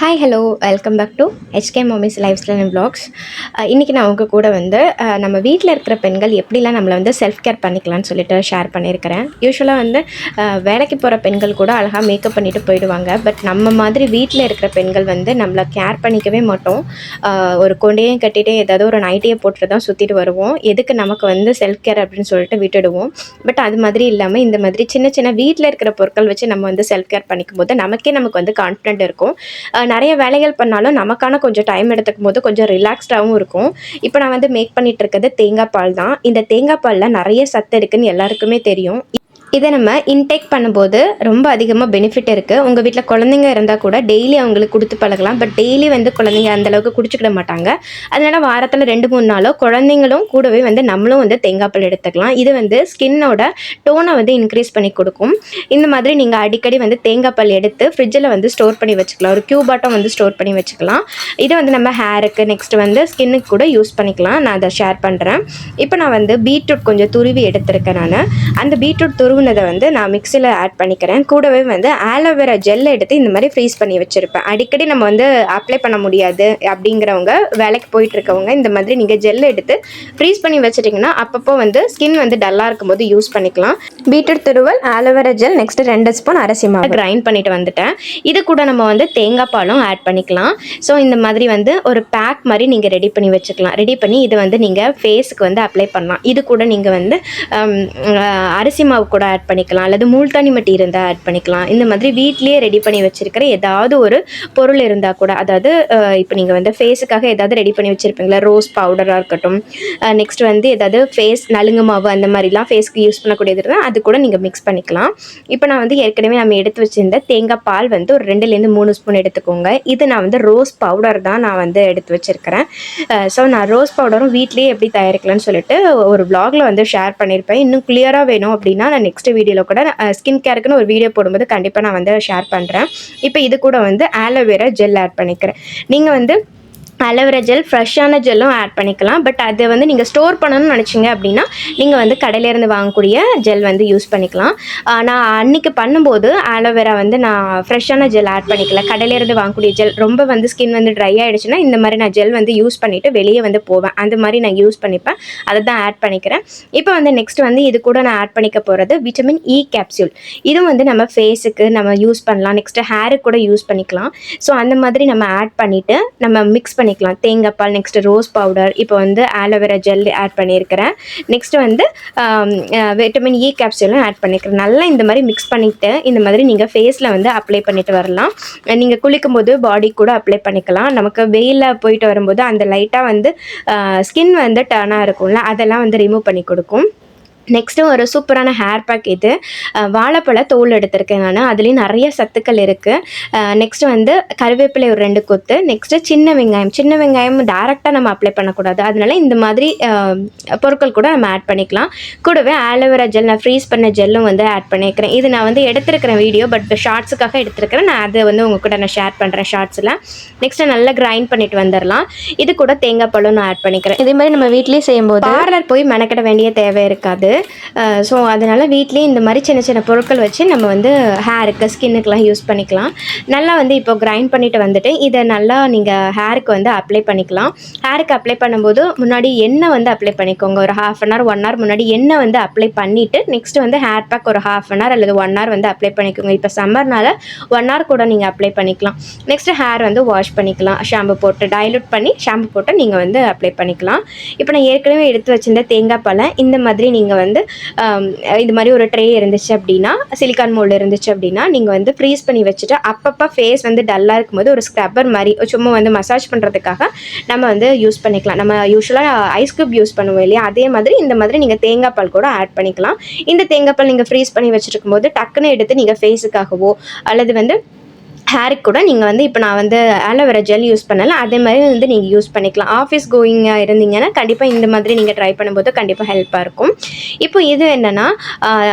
Hi hello welcome back to HK mummy's lifestyle and vlogs. இன்றைக்கி நான் உங்கள் கூட வந்து நம்ம வீட்டில் இருக்கிற பெண்கள் எப்படிலாம் நம்மளை வந்து செல்ஃப் கேர் பண்ணிக்கலாம்னு சொல்லிட்டு ஷேர் பண்ணியிருக்கிறேன். யூஸ்வலாக வந்து வேலைக்கு போகிற பெண்கள் கூட அழகாக மேக்கப் பண்ணிவிட்டு போயிடுவாங்க. பட் நம்ம மாதிரி வீட்டில் இருக்கிற பெண்கள் வந்து நம்மளை கேர் பண்ணிக்கவே மாட்டோம். ஒரு கொண்டையும் கட்டிகிட்டே ஏதாவது ஒரு நைட்டியை போட்டு தான் சுற்றிட்டு வருவோம். எதுக்கு நமக்கு வந்து செல்ஃப் கேர் அப்படின்னு சொல்லிட்டு விட்டுடுவோம். பட் அது மாதிரி இல்லாமல் இந்த மாதிரி சின்ன சின்ன வீட்டில் இருக்கிற பொருட்கள் வச்சு நம்ம வந்து செல்ஃப் கேர் பண்ணிக்கும் போது நமக்கு வந்து கான்ஃபிடென்ட் இருக்கும். நிறைய வேலைகள் பண்ணாலும் நமக்கான கொஞ்சம் டைம் எடுத்துக்கும் போது கொஞ்சம் ரிலாக்ஸ்டாகவும் இருக்கும். இப்போ நான் வந்து மேக் பண்ணிட்டு இருக்கிறது தேங்காய் பால் தான். இந்த தேங்காய் பாலில் நிறைய சத்து இருக்குன்னு எல்லாருக்குமே தெரியும். இதை நம்ம இன்டேக் பண்ணும்போது ரொம்ப அதிகமாக பெனிஃபிட் இருக்குது. உங்கள் வீட்டில் குழந்தைங்க இருந்தால் கூட டெய்லி அவங்களுக்கு கொடுத்து பழகலாம். பட் டெய்லி வந்து குழந்தைங்க அந்தளவுக்கு குடிச்சிக்கிட மாட்டாங்க. அதனால் வாரத்தில் 2-3 நாளோ குழந்தைங்களும் கூடவே வந்து நம்மளும் வந்து தேங்காய் பால் எடுத்துக்கலாம். இது வந்து ஸ்கின்னோட டோனை வந்து இன்க்ரீஸ் பண்ணி கொடுக்கும். இந்த மாதிரி நீங்கள் அடிக்கடி வந்து தேங்காய் பால் எடுத்து ஃப்ரிட்ஜில் வந்து ஸ்டோர் பண்ணி வச்சுக்கலாம். ஒரு க்யூபாட்டம் வந்து ஸ்டோர் பண்ணி வச்சுக்கலாம். இதை வந்து நம்ம ஹேருக்கு நெக்ஸ்ட் வந்து ஸ்கின்னுக்கு கூட யூஸ் பண்ணிக்கலாம். நான் அதை ஷேர் பண்ணுறேன். இப்போ நான் வந்து பீட்ரூட் கொஞ்சம் துருவி எடுத்திருக்கேன். அந்த பீட்ரூட் துருவினதை வந்து நான் மிக்சியில் ஆட் பண்ணிக்கிறேன். கூடவே வந்து ஆலோவேரா ஜெல் எடுத்து இந்த மாதிரி ஃப்ரீஸ் பண்ணி வச்சுருப்பேன். அடிக்கடி நம்ம வந்து அப்ளை பண்ண முடியாது அப்படிங்கிறவங்க, வேலைக்கு போயிட்டு இருக்கவங்க, இந்த மாதிரி நீங்கள் ஜெல் எடுத்து ஃப்ரீஸ் பண்ணி வச்சுட்டிங்கன்னா அப்பப்போ வந்து ஸ்கின் வந்து டல்லாக இருக்கும்போது யூஸ் பண்ணிக்கலாம். பீட்ரூட் துருவல், ஆலோவேரா ஜெல், நெக்ஸ்ட் 2 ஸ்பூன் அரிசி மாவு கிரைண்ட் பண்ணிட்டு வந்துட்டேன். இது கூட நம்ம வந்து தேங்காய் பாலும் ஆட் பண்ணிக்கலாம். ஸோ இந்த மாதிரி வந்து ஒரு பேக் மாதிரி நீங்கள் ரெடி பண்ணி வச்சுக்கலாம். ரெடி பண்ணி இது வந்து நீங்கள் ஃபேஸுக்கு வந்து அப்ளை பண்ணலாம். இது கூட நீங்கள் வந்து அரிசி மாவு கூட ஆட் பண்ணிக்கலாம், அல்லது மூல்தானி மட்டி இருந்தால் ஆட் பண்ணிக்கலாம். இந்த மாதிரி வீட்லேயே ரெடி பண்ணி வச்சுருக்கிற ஏதாவது ஒரு பொருள் இருந்தால் கூட, அதாவது இப்போ நீங்கள் வந்து ஃபேஸுக்காக ஏதாவது ரெடி பண்ணி வச்சுருப்பீங்களா, ரோஸ் பவுடராக இருக்கட்டும், நெக்ஸ்ட் வந்து ஏதாவது ஃபேஸ் நலுங்கு மாவு அந்த மாதிரிலாம் ஃபேஸ்க்கு யூஸ் பண்ணக்கூடியது இருந்தால் அது கூட நீங்கள் மிக்ஸ் பண்ணிக்கலாம். இப்போ நான் வந்து ஏற்கனவே நம்ம எடுத்து வச்சுருந்த தேங்காய் பால் வந்து ஒரு 2-3 ஸ்பூன் எடுத்துக்கோங்க. இது நான் வந்து ரோஸ் பவுடர் தான் நான் வந்து எடுத்து வச்சுருக்கிறேன். ஸோ நான் ரோஸ் பவுடரும் வீட்லேயே எப்படி தயாரிக்கலாம்னு சொல்லிட்டு ஒரு vlogல வந்து ஷேர் பண்ணியிருப்பேன். இன்னும் கிளியராக வேணும் அப்படின்னா நான் நெக்ஸ்ட் வீடியோவில் கூட ஸ்கின் கேருக்குன்னு ஒரு வீடியோ போடும்போது கண்டிப்பாக நான் வந்து ஷேர் பண்ணுறேன். இப்போ இது கூட வந்து ஆலோவேரா ஜெல் ஆட் பண்ணிக்கிறேன். நீங்கள் வந்து ஆலோவேரா ஜெல் ஃப்ரெஷ்ஷான ஜெல்லும் ஆட் பண்ணிக்கலாம். பட் அதை வந்து நீங்கள் ஸ்டோர் பண்ணணும்னு நினச்சிங்க அப்படின்னா நீங்கள் வந்து கடையிலேருந்து வாங்கக்கூடிய ஜெல் வந்து யூஸ் பண்ணிக்கலாம். நான் அன்றைக்கி பண்ணும்போது ஆலோவேரா வந்து நான் ஃப்ரெஷ்ஷான ஜெல் ஆட் பண்ணிக்கல. கடையிலேருந்து வாங்கக்கூடிய ஜெல் ரொம்ப வந்து ஸ்கின் வந்து ட்ரை ஆகிடுச்சுன்னா இந்த மாதிரி நான் ஜெல் வந்து யூஸ் பண்ணிவிட்டு வெளியே வந்து போவேன். அந்த மாதிரி நான் யூஸ் பண்ணிப்பேன். அதை தான் ஆட் பண்ணிக்கிறேன். இப்போ வந்து நெக்ஸ்ட் வந்து இது கூட நான் ஆட் பண்ணிக்க போகிறது விட்டமின் இ கேப்சூல். இதுவும் வந்து நம்ம ஃபேஸுக்கு நம்ம யூஸ் பண்ணலாம். நெக்ஸ்ட்டு ஹேருக்கு கூட யூஸ் பண்ணிக்கலாம். ஸோ அந்த மாதிரி நம்ம ஆட் பண்ணிவிட்டு நம்ம மிக்ஸ் பண்ணிக்கலாம். தேங்காய் பால், நெக்ஸ்ட் ரோஸ் பவுடர், இப்போ வந்து ஆலோவேரா ஜெல் ஆட் பண்ணியிருக்கிறேன். நெக்ஸ்ட் வந்து விட்டமின் இ கேப்சூலும் ஆட் பண்ணிக்கிறேன். நல்லா இந்த மாதிரி மிக்ஸ் பண்ணிவிட்டு இந்த மாதிரி நீங்கள் ஃபேஸில் வந்து அப்ளை பண்ணிட்டு வரலாம். நீங்கள் குளிக்கும் போது பாடி கூட அப்ளை பண்ணிக்கலாம். நமக்கு வெயிலில் போயிட்டு வரும்போது அந்த லைட்டாக வந்து ஸ்கின் வந்து டர்னாக இருக்கும்ல, அதெல்லாம் வந்து ரிமூவ் பண்ணி கொடுக்கும். நெக்ஸ்ட்டு ஒரு சூப்பரான ஹேர் பேக். இது வாழைப்பழ தோல் எடுத்திருக்கேன் நான். அதுலேயும் நிறைய சத்துக்கள் இருக்குது. நெக்ஸ்ட்டு வந்து கருவேப்பிலை ஒரு 2 கொத்து. நெக்ஸ்ட்டு சின்ன வெங்காயம் டேரெக்டாக நம்ம அப்ளை பண்ணக்கூடாது. அதனால இந்த மாதிரி பொருட்கள் கூட நம்ம ஆட் பண்ணிக்கலாம். கூடவே ஆலோவேரா ஜெல், நான் ஃப்ரீஸ் பண்ண ஜெல்லும் வந்து ஆட் பண்ணியிருக்கிறேன். இது நான் வந்து எடுத்துருக்கிறேன் வீடியோ, பட் ஷார்ட்ஸுக்காக எடுத்துருக்கிறேன். நான் அதை வந்து உங்கள் கூட நான் ஷேர் பண்ணுறேன் ஷார்ட்ஸில். நெக்ஸ்ட்டு நல்லா கிரைண்ட் பண்ணிட்டு வந்துடலாம். இது கூட தேங்காய் பாலும் நான் ஆட் பண்ணிக்கிறேன். இதே மாதிரி நம்ம வீட்லேயே செய்யும்போது பார்லர் போய் மெனக்கிட வேண்டிய தேவை இருக்காது. ஸோ அதனால் வீட்லேயே இந்த மாதிரி சின்ன சின்ன பொருட்கள் வச்சு நம்ம வந்து ஹேருக்கு ஸ்கின்னுக்கெலாம் யூஸ் பண்ணிக்கலாம். நல்லா வந்து இப்போ கிரைண்ட் பண்ணிட்டு வந்துட்டு இதை நல்லா நீங்கள் ஹேருக்கு வந்து அப்ளை பண்ணிக்கலாம். ஹேருக்கு அப்ளை பண்ணும்போது முன்னாடி எண்ணெய் வந்து அப்ளை பண்ணிக்கோங்க. ஒரு 1/2 hour 1 hour முன்னாடி எண்ணெய் வந்து அப்ளை பண்ணிவிட்டு நெக்ஸ்ட் வந்து ஹேர் பேக் ஒரு 1/2 hour அல்லது 1 hour வந்து அப்ளை பண்ணிக்கோங்க. இப்போ சம்மர்னால 1 hour கூட நீங்கள் அப்ளை பண்ணிக்கலாம். நெக்ஸ்ட்டு ஹேர் வந்து வாஷ் பண்ணிக்கலாம். ஷாம்பு போட்டு டைலூட் பண்ணி ஷாம்பு போட்டு நீங்கள் வந்து அப்ளை பண்ணிக்கலாம். இப்போ நான் ஏற்கனவே எடுத்து வச்சிருந்த தேங்காய் பாலை இந்த மாதிரி நீங்கள் வந்து இது மாதிரி ஒரு ட்ரே இருந்துச்சு அப்படின்னா, சிலிக்கான் மோல்டு இருந்துச்சு அப்படின்னா நீங்கள் வந்து ஃப்ரீஸ் பண்ணி வச்சுட்டு அப்பப்போ ஃபேஸ் வந்து டல்லாக இருக்கும்போது ஒரு ஸ்க்ரப்பர் மாதிரி சும்மா வந்து மசாஜ் பண்ணுறதுக்காக நம்ம வந்து யூஸ் பண்ணிக்கலாம். நம்ம யூஸ்வலாக ஐஸ் க்யூப் யூஸ் பண்ணுவோம் இல்லையா, அதே மாதிரி இந்த மாதிரி நீங்கள் தேங்காய் பால் கூட ஆட் பண்ணிக்கலாம். இந்த தேங்காய் பால் நீங்கள் ஃப்ரீஸ் பண்ணி வச்சுருக்கும் போது டக்குன்னு எடுத்து நீங்கள் ஃபேஸுக்காகவோ அல்லது வந்து ஹேருக்கு கூட நீங்கள் வந்து இப்போ நான் வந்து ஆலோவேரா ஜெல் யூஸ் பண்ணல, அதே மாதிரி வந்து நீங்கள் யூஸ் பண்ணிக்கலாம். ஆஃபீஸ் கோயிங்காக இருந்தீங்கன்னா கண்டிப்பாக இந்த மாதிரி நீங்கள் ட்ரை பண்ணும்போது கண்டிப்பாக ஹெல்ப்பாக இருக்கும். இப்போ இது என்னென்னா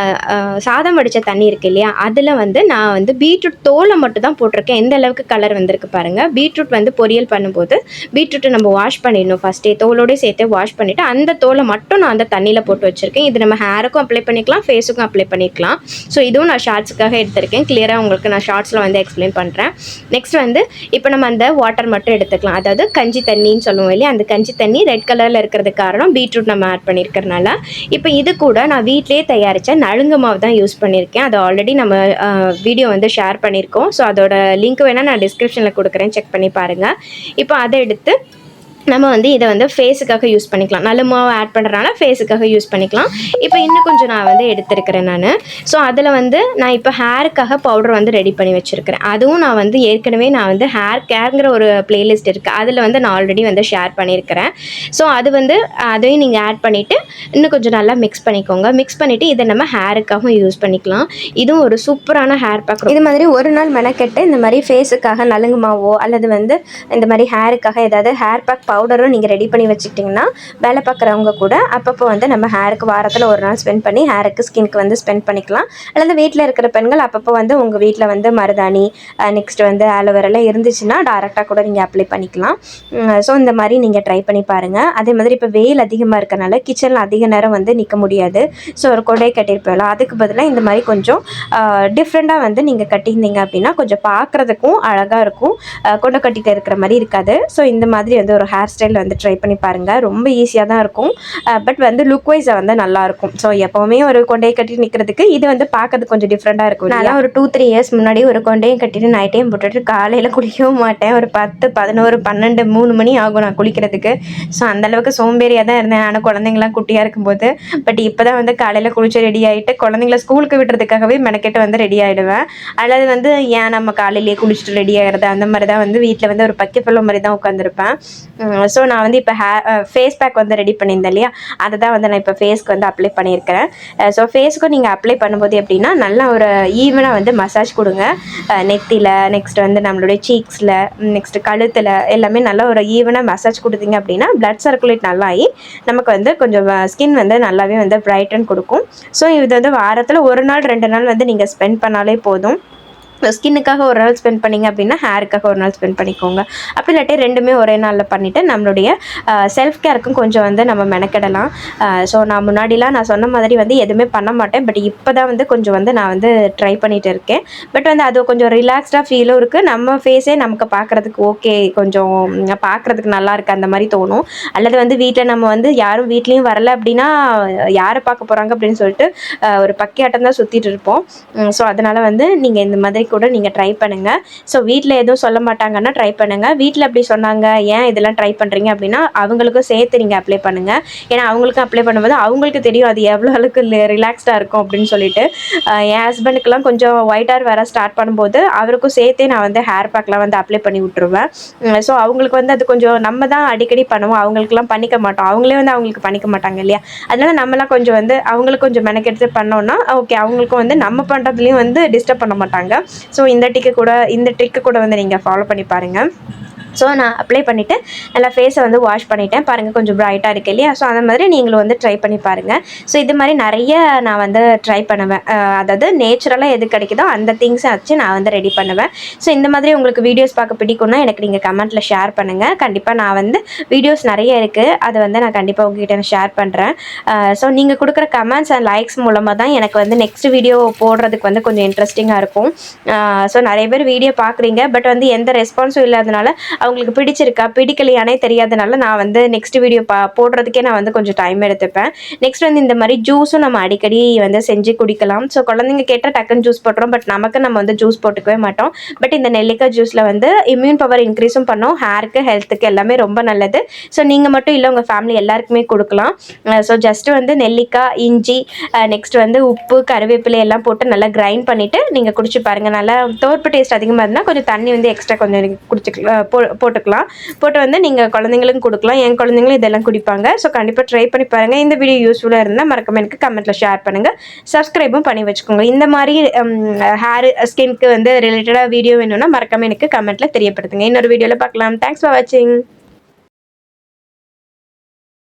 சாதம் வடித்த தண்ணி இருக்குது இல்லையா, அதில் வந்து நான் வந்து பீட்ரூட் தோலை மட்டும் தான் போட்டிருக்கேன். எந்த அளவுக்கு கலர் வந்திருக்கு பாருங்கள். பீட்ரூட் வந்து பொரியல் பண்ணும்போது பீட்ரூட்டை நம்ம வாஷ் பண்ணிடணும். ஃபஸ்ட்டே தோலோடய சேர்த்து வாஷ் பண்ணிவிட்டு அந்த தோலை மட்டும் நான் அந்த தண்ணியில் போட்டு வச்சுருக்கேன். இது நம்ம ஹேருக்கும் அப்ளை பண்ணிக்கலாம், ஃபேஸுக்கும் அப்ளை பண்ணிக்கலாம். ஸோ இதுவும் நான் ஷார்ட்ஸுக்காக எடுத்திருக்கேன். கிளியராக உங்களுக்கு நான் ஷார்ட்ஸில் வந்து எக்ஸ்பிளைன் பண்ணுறேன். பண்ணுறேன். நெக்ஸ்ட் வந்து இப்போ நம்ம அந்த வாட்டர் மட்டும் எடுத்துக்கலாம். அதாவது கஞ்சி தண்ணின்னு சொல்லுவோம் இல்லையா, அந்த கஞ்சி தண்ணி ரெட் கலரில் இருக்கிறதுக்கு காரணம் பீட்ரூட் நம்ம ஆட் பண்ணியிருக்கிறனால. இப்போ இது கூட நான் வீட்டிலேயே தயாரித்த நலுங்கு மாவு தான் யூஸ் பண்ணியிருக்கேன். அது ஆல்ரெடி நம்ம வீடியோ வந்து ஷேர் பண்ணியிருக்கோம். ஸோ அதோட லிங்க் வேணால் நான் டிஸ்கிரிப்ஷனில் கொடுக்குறேன், செக் பண்ணி பாருங்கள். இப்போ அதை எடுத்து நம்ம வந்து இதை வந்து ஃபேஸுக்காக யூஸ் பண்ணிக்கலாம். நல்ல மாவு ஆட் பண்ணுறதுனால ஃபேஸுக்காக யூஸ் பண்ணிக்கலாம். இப்போ இன்னும் கொஞ்சம் நான் வந்து எடுத்துருக்கிறேன் நான். ஸோ அதில் வந்து நான் இப்போ ஹேருக்காக பவுடர் வந்து ரெடி பண்ணி வச்சுருக்கிறேன். அதுவும் நான் வந்து ஏற்கனவே நான் வந்து ஹேர் கேர்ங்கிற ஒரு பிளேலிஸ்ட் இருக்குது, அதில் வந்து நான் ஆல்ரெடி வந்து ஷேர் பண்ணியிருக்கிறேன். ஸோ அது வந்து அதையும் நீங்கள் ஆட் பண்ணிவிட்டு இன்னும் கொஞ்சம் நல்லா மிக்ஸ் பண்ணிக்கோங்க. மிக்ஸ் பண்ணிவிட்டு இதை நம்ம ஹேருக்காகவும் யூஸ் பண்ணிக்கலாம். இதுவும் ஒரு சூப்பரான ஹேர் பேக். இது மாதிரி ஒரு நாள் மெனக்கெட்டு இந்த மாதிரி ஃபேஸுக்காக நலுங்கு மாவோ அல்லது வந்து இந்த மாதிரி ஹேருக்காக ஏதாவது ஹேர் பேக் பவுடரும் நீங்கள் ரெடி பண்ணி வச்சுக்கிட்டிங்கன்னா வேலை பார்க்குறவங்க கூட அப்பப்போ வந்து நம்ம ஹேருக்கு வாரத்தில் ஒரு நாள் ஸ்பெண்ட் பண்ணி ஹேருக்கு ஸ்கின்க்கு வந்து ஸ்பெண்ட் பண்ணிக்கலாம். அல்லது வீட்டில் இருக்கிற பெண்கள் அப்பப்போ வந்து உங்கள் வீட்டில் வந்து மருதாணி நெக்ஸ்ட் வந்து ஆலோவேரெல்லாம் இருந்துச்சுன்னா டேரெக்டாக கூட நீங்கள் அப்ளை பண்ணிக்கலாம். ஸோ இந்த மாதிரி நீங்கள் ட்ரை பண்ணி பாருங்கள். அதே மாதிரி இப்போ வெயில் அதிகமாக இருக்கனால கிச்சனில் அதிக நேரம் வந்து நிற்க முடியாது. ஸோ ஒரு கொடை கட்டியிருப்போம்ல, அதுக்கு பதிலாக இந்த மாதிரி கொஞ்சம் டிஃப்ரெண்ட்டாக வந்து நீங்கள் கட்டியிருந்தீங்க அப்படின்னா கொஞ்சம் பார்க்குறதுக்கும் அழகாக இருக்கும், கொண்டை கட்டிட்டு இருக்கிற மாதிரி இருக்காது. ஸோ இந்த மாதிரி வந்து ஒரு ஹேர் ஸ்டைல் வந்து ட்ரை பண்ணி பாருங்கள். ரொம்ப ஈஸியாக தான் இருக்கும், பட் வந்து லுக் வைஸை வந்து நல்லாயிருக்கும். ஸோ எப்போவுமே ஒரு கொண்டையை கட்டிட்டு நிற்கிறதுக்கு இது வந்து பார்க்கறதுக்கு கொஞ்சம் டிஃப்ரெண்ட்டாக இருக்கும். நான் ஒரு 2-3 இயர்ஸ் முன்னாடி ஒரு கொண்டையை கட்டிட்டு நைட்டையும் போட்டுட்டு காலையில் குளிக்கவும் மாட்டேன். ஒரு 10, 11, 12, 3 மணி ஆகும் நான் குளிக்கிறதுக்கு. ஸோ அந்தளவுக்கு சோம்பேறியாக தான் இருந்தேன் நான் குழந்தைங்களாம் குட்டியாக இருக்கும்போது. பட் இப்போ தான் வந்து காலையில் குளிச்சு ரெடி ஆகிட்டு குழந்தைங்கள ஸ்கூலுக்கு விடுறதுக்காகவே மெனக்கெட்டு வந்து ரெடி ஆகிடுவேன். அல்லது வந்து ஏன் நம்ம காலையிலேயே குளிச்சுட்டு ரெடி ஆகிறது, அந்த மாதிரி தான் வந்து வீட்டில் வந்து ஒரு பக்கெட் ஃபுல்ல மாதிரி தான் உட்காந்துருப்பேன். ஸோ நான் வந்து இப்போ ஃபேஸ் பேக் வந்து ரெடி பண்ணியிருந்தேன் இல்லையா, அதை தான் வந்து நான் இப்போ ஃபேஸ்க்கு வந்து அப்ளை பண்ணியிருக்கிறேன். ஸோ ஃபேஸ்க்கும் நீங்கள் அப்ளை பண்ணும்போது எப்படின்னா நல்லா ஒரு ஈவனாக வந்து மசாஜ் கொடுங்க. நெத்தியில், நெக்ஸ்ட் வந்து நம்மளுடைய சீக்ஸில், நெக்ஸ்ட் கழுத்தில் எல்லாமே நல்லா ஒரு ஈவனாக மசாஜ் கொடுத்தீங்க அப்படின்னா பிளட் சர்க்குலேட் நல்லா ஆகி நமக்கு வந்து கொஞ்சம் ஸ்கின் வந்து நல்லாவே வந்து பிரைட்டன் கொடுக்கும். ஸோ இது வந்து வாரத்தில் 1 நாள் 2 நாள் வந்து நீங்கள் ஸ்பெண்ட் பண்ணாலே போதும். ஸ்கின்னுக்காக ஒரு நாள் ஸ்பெண்ட் பண்ணிங்க அப்படின்னா ஹேருக்காக ஒரு நாள் ஸ்பெண்ட் பண்ணிக்கோங்க. அப்படி இல்லாட்டி ரெண்டுமே ஒரே நாளில் பண்ணிவிட்டு நம்மளுடைய செல்ஃப் கேருக்கும் கொஞ்சம் வந்து நம்ம மெனக்கெடலாம். ஸோ நான் முன்னாடிலாம் நான் சொன்ன மாதிரி வந்து எதுவுமே பண்ண மாட்டேன். பட் இப்போ தான் வந்து கொஞ்சம் வந்து நான் வந்து ட்ரை பண்ணிகிட்டு இருக்கேன். பட் வந்து அது கொஞ்சம் ரிலாக்ஸ்டாக ஃபீலும் இருக்குது. நம்ம ஃபேஸே நமக்கு பார்க்குறதுக்கு ஓகே, கொஞ்சம் பார்க்குறதுக்கு நல்லா இருக்குது அந்த மாதிரி தோணும். அல்லது வந்து வீட்டில் நம்ம வந்து யாரும் வீட்லேயும் வரலை அப்படின்னா யாரை பார்க்க போகிறாங்க அப்படின்னு சொல்லிட்டு ஒரு பக்கியாட்டம் தான் சுற்றிட்டு இருப்போம். ஸோ அதனால் வந்து நீங்கள் இந்த மாதிரி கூட நீங்கள் ட்ரை பண்ணுங்கள். ஸோ வீட்டில் எதுவும் சொல்ல மாட்டாங்கன்னா ட்ரை பண்ணுங்கள். வீட்டில் அப்படி சொன்னாங்க ஏன் இதெல்லாம் ட்ரை பண்ணுறீங்க அப்படின்னா அவங்களுக்கும் சேர்த்து நீங்கள் அப்ளை பண்ணுங்கள். ஏன்னா அவங்களுக்கும் அப்ளை பண்ணும்போது அவங்களுக்கு தெரியும் அது எவ்வளோ அளவுக்கு ரிலாக்ஸ்டாக இருக்கும் அப்படின்னு சொல்லிட்டு. என் ஹஸ்பண்டுக்கெலாம் கொஞ்சம் ஒயிட் ஹேர் வர ஸ்டார்ட் பண்ணும்போது அவருக்கும் சேர்த்தே நான் வந்து ஹேர் பேக்லாம் வந்து அப்ளை பண்ணி விட்டுருவேன். ஸோ அவங்களுக்கு வந்து அது கொஞ்சம் நம்ம தான் அடிக்கடி பண்ணுவோம், அவங்களுக்குலாம் பண்ணிக்க மாட்டோம், அவங்களே வந்து அவங்களுக்கு பண்ணிக்க மாட்டாங்க இல்லையா. அதனால நம்மலாம் கொஞ்சம் வந்து அவங்களுக்கு கொஞ்சம் மெனக்கெடுத்து பண்ணோன்னா ஓகே, அவங்களுக்கும் வந்து நம்ம பண்ணுறதுலேயும் வந்து டிஸ்டர்ப் பண்ண மாட்டாங்க. ஸோ இந்த ட்ரிக்கு கூட வந்து நீங்கள் ஃபாலோ பண்ணி பாருங்கள். ஸோ நான் அப்ளை பண்ணிவிட்டு நல்லா ஃபேஸை வந்து வாஷ் பண்ணிவிட்டேன். பாருங்கள் கொஞ்சம் ப்ரைட்டாக இருக்குது இல்லையா. ஸோ அந்த மாதிரி நீங்களும் வந்து ட்ரை பண்ணி பாருங்கள். ஸோ இது மாதிரி நிறைய நான் வந்து ட்ரை பண்ணுவேன். அதாவது நேச்சுரலாக எது கிடைக்குதோ அந்த திங்ஸை வச்சு நான் வந்து ரெடி பண்ணுவேன். ஸோ இந்த மாதிரி உங்களுக்கு வீடியோஸ் பார்க்க பிடிக்கும்னா எனக்கு நீங்கள் கமெண்ட்டில் ஷேர் பண்ணுங்கள். கண்டிப்பாக நான் வந்து வீடியோஸ் நிறைய இருக்குது, அதை வந்து நான் கண்டிப்பாக உங்ககிட்ட நான் ஷேர் பண்ணுறேன். ஸோ நீங்கள் கொடுக்குற கமெண்ட்ஸ் அண்ட் லைக்ஸ் மூலமாக தான் எனக்கு வந்து நெக்ஸ்ட் வீடியோ போடுறதுக்கு வந்து கொஞ்சம் இன்ட்ரெஸ்டிங்காக இருக்கும். ஸோ நிறைய பேர் வீடியோ பார்க்குறீங்க, பட் வந்து எந்த ரெஸ்பான்ஸும் இல்லாதனால அவங்களுக்கு பிடிச்சிருக்கா பிடிக்கலையானே தெரியாதனால நான் வந்து நெக்ஸ்ட் வீடியோ போடுறதுக்கே நான் வந்து கொஞ்சம் டைம் எடுத்துப்பேன். நெக்ஸ்ட் வந்து இந்த மாதிரி ஜூஸும் நம்ம அடிக்கடி வந்து செஞ்சு குடிக்கலாம். ஸோ குழந்தைங்க கேட்டால் டக்குன்னு ஜூஸ் போட்டுறோம், பட் நமக்கு நம்ம வந்து ஜூஸ் போட்டுக்கவே மாட்டோம். பட் இந்த நெல்லிக்காய் ஜூஸில் வந்து இம்யூன் பவர் இன்க்ரீஸும் பண்ணோம், ஹேருக்கு ஹெல்த்துக்கு எல்லாமே ரொம்ப நல்லது. ஸோ நீங்கள் மட்டும் இல்லை உங்கள் ஃபேமிலி எல்லாருக்குமே கொடுக்கலாம். ஸோ ஜஸ்ட்டு வந்து நெல்லிக்காய், இஞ்சி, நெக்ஸ்ட் வந்து உப்பு, கருவேப்பிலை எல்லாம் போட்டு நல்லா கிரைண்ட் பண்ணிவிட்டு நீங்கள் குடிச்சு பாருங்கள். நல்லா தோற்பு டேஸ்ட் அதிகமாக இருந்தால் கொஞ்சம் தண்ணி வந்து எக்ஸ்ட்ரா கொஞ்சம் போட்டுக்கலாம். போட்டு வந்து நீங்கள் குழந்தைங்களுக்கும் கொடுக்கலாம். என் குழந்தைங்களும் இதெல்லாம் குடிப்பாங்க. ஸோ கண்டிப்பாக ட்ரை பண்ணி பாருங்கள். இந்த வீடியோ யூஸ்ஃபுல்லாக இருந்தால் மறக்காம எனக்கு கமெண்ட்டில் ஷேர் பண்ணுங்கள், சப்ஸ்கிரைபும் பண்ணி வச்சுக்கோங்க. இந்த மாதிரி ஹேர் ஸ்கின்க்கு வந்து ரிலேட்டடாக வீடியோ வேணும்னா மறக்காம எனக்கு கமெண்ட்டில் தெரியப்படுத்துங்க. இன்னொரு வீடியோவில் பார்க்கலாம். தேங்க்ஸ் ஃபார் வாட்சிங்.